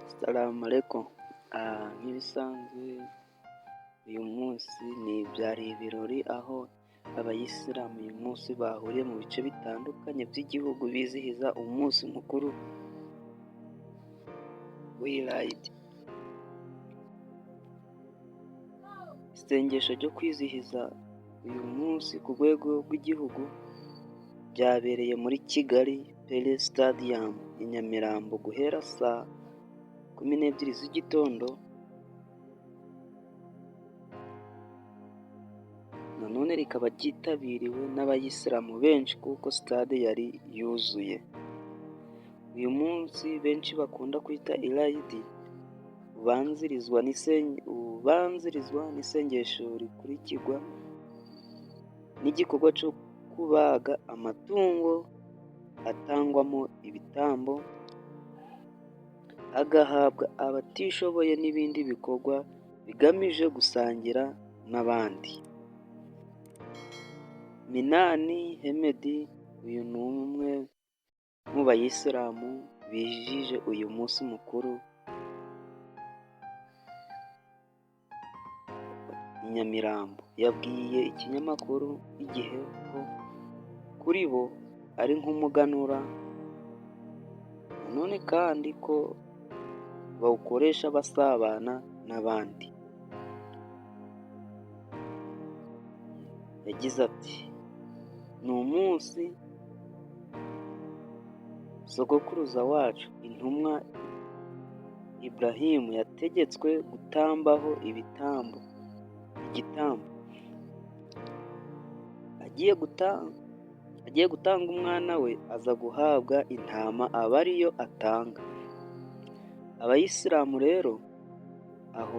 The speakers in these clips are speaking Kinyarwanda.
Salamu alaikum. Nk'ibisanzwe uyu munsi byari ibirori aho abayisilamu uyu munsi bahuriye mu bice bitandukanye by'igihugu bizihiza umunsi mukuru w'Eid. Isengesho ryo kwizihiza uyu munsi ku rwego rw'igihugu byabereye muri Kigali Pele Stadium i Nyamirambo guhera saa 12 z'igitondo. Nanone rikaba ryitabiriwe n'abayisilamu benshi kuko stade yari yuzuye. Uyu munsi benshi bakunda kwita Eid ubanzirizwa n'isengesho rikurikirwa n'igikorwa cyo kubaga amatungo atangwamo ibitambo, agahabwa abatishoboye n'ibindi bikorwa bigamije gusangira n'abandi. Minani Hemedi uyu ni umwe mu bayisilamu bijije uyu munsi mukuru i Nyamirambo, yabwiye ikinyamakuru Igihe ko kuri bo ari nk'umuganura, nanone kandi ko bawukoresha basabana n'abandi. Yagize ati ni umunsi sogokuruza wacu intumwa Ibrahimu yategetswe gutambaho igitambo. Agiye gutanga umwana we aza guhabwa intama aba ariyo atanga. Abayisilamu rero aho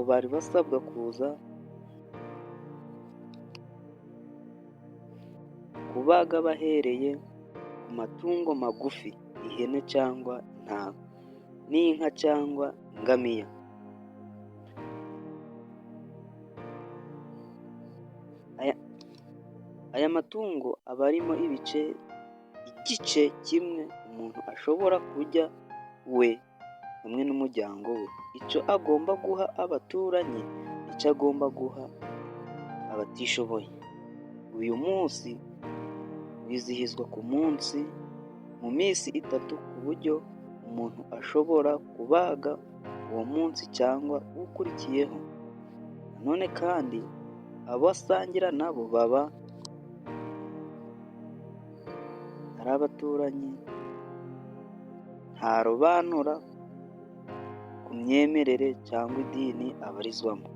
bari basabwa kuza kubaga bahereye ku matungo magufi, ihene cyangwa intama, n'inka cyangwa ingamiya. Aya matungo aba arimo igice kimwe umuntu ashobora kurya we hamwe n'umuryango we, icyo agomba guha abaturanyi, icyo agomba guha abatishoboye. Uyu munsi wizihizwa mu minsi 3 ku buryo umuntu ashobora kubaga uwo munsi cyangwa ukurikiyeho. Nanone kandi abo asangira nabo baba ari abaturanyi, ntarobanura ku myemerere cyangwa idini abarizwamo.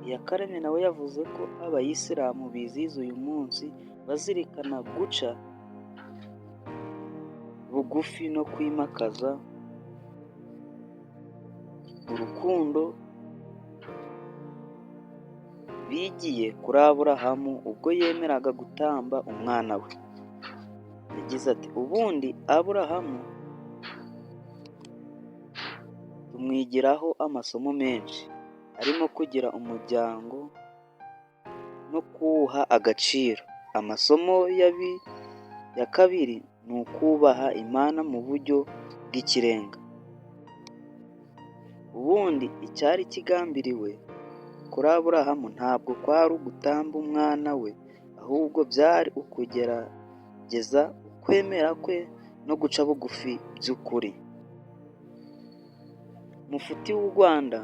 Iyakaremye nawe yavuze ko abayisilamu bizihiza uyu munsi bazirikana guca bugufi no kwimakaza urukundo bigiye kuri Aburahamu ubwo yemeraga gutamba umwana we. Yagize ati ubundi Aburahamu tumwigiraho amasomo menshi, arimo kugira umuryango no kuwuha agaciro. Amasomo ya kabiri ni ukubaha Imana mu buryo bw'ikirenga. Ubundi icyari kigambiriwe kuri Aburahamu ntabwo kwari ugutamba umwana we, ahubwo byari ukugerageza ukwemera kwe no guca bugufi by'ukuri. Mufti w'u Rwanda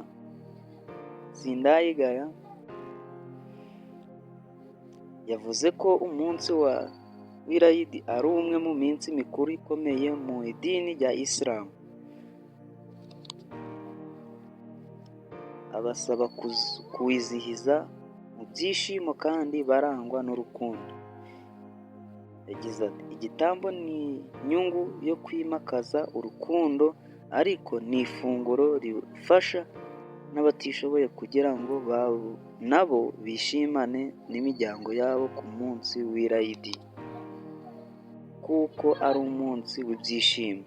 Sindayigaya yavuze ko umunsi wa Eid ari umwe mu minsi mikuru ikomeye mu idini rya Islam. Abasaba kuwizihiza mu byishimo kandi barangwa n'urukundo. Yagize ati igitambo ni inyungu yo kwimakaza urukundo, ariko ni ifunguro rifasha n'abatishoboye kugira ngo nabo bishimane n'imiryango yabo ku munsi w'Eid, kuko ari umunsi w'ibyishimo.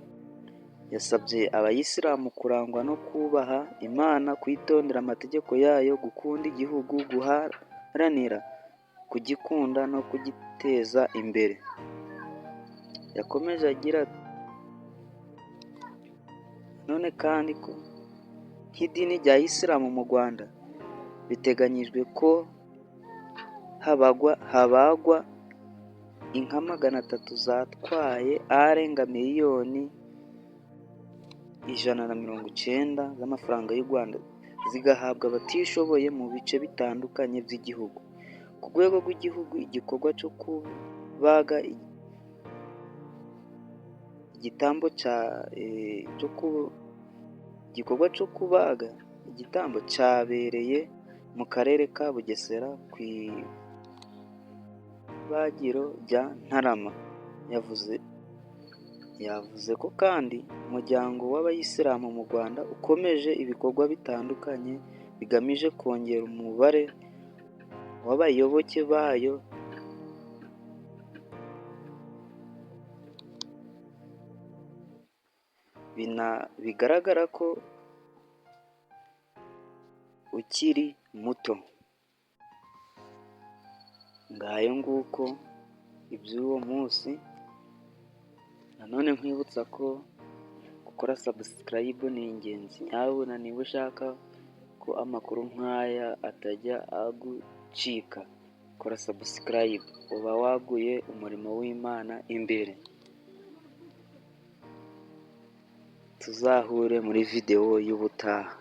Yasabye abayisilamu kurangwa no kubaha Imana, kwitondera amategeko yayo, gukunda igihugu, guharanira kugikunda no kugiteza imbere. Yakomeje agira ati none kandi ko nk'idini rya Isilamu mu Rwanda biteganyijwe ko habagwa inka 300 zatwaye arenga miliyoni 190 z'amafaranga y'u Rwanda, zigahabwa abatishoboye mu bice bitandukanye by'igihugu. Ku rwego rw'igihugu, igikorwa cyo kubaga igitambo cyabereye mu karere ka Bugesera ku ibagiro rya Ntarama. Yavuze ko kandi umuryango w'Abayisilamu mu Rwanda ukomeje ibikorwa bitandukanye bigamije kongera umubare w'abayoboke bayo bigaragara ko ukiri muto. Ngayo nguko iby'uwo munsi. Nanone nkwibutsa ko gukora subscribe ni ingenzi. Nyabuna niba ushaka ko amakuru nk'aya atajya agucika, kora subscribe, uba waguye umurimo w'Imana imbere. Tuzahure muri video y'ubutaha.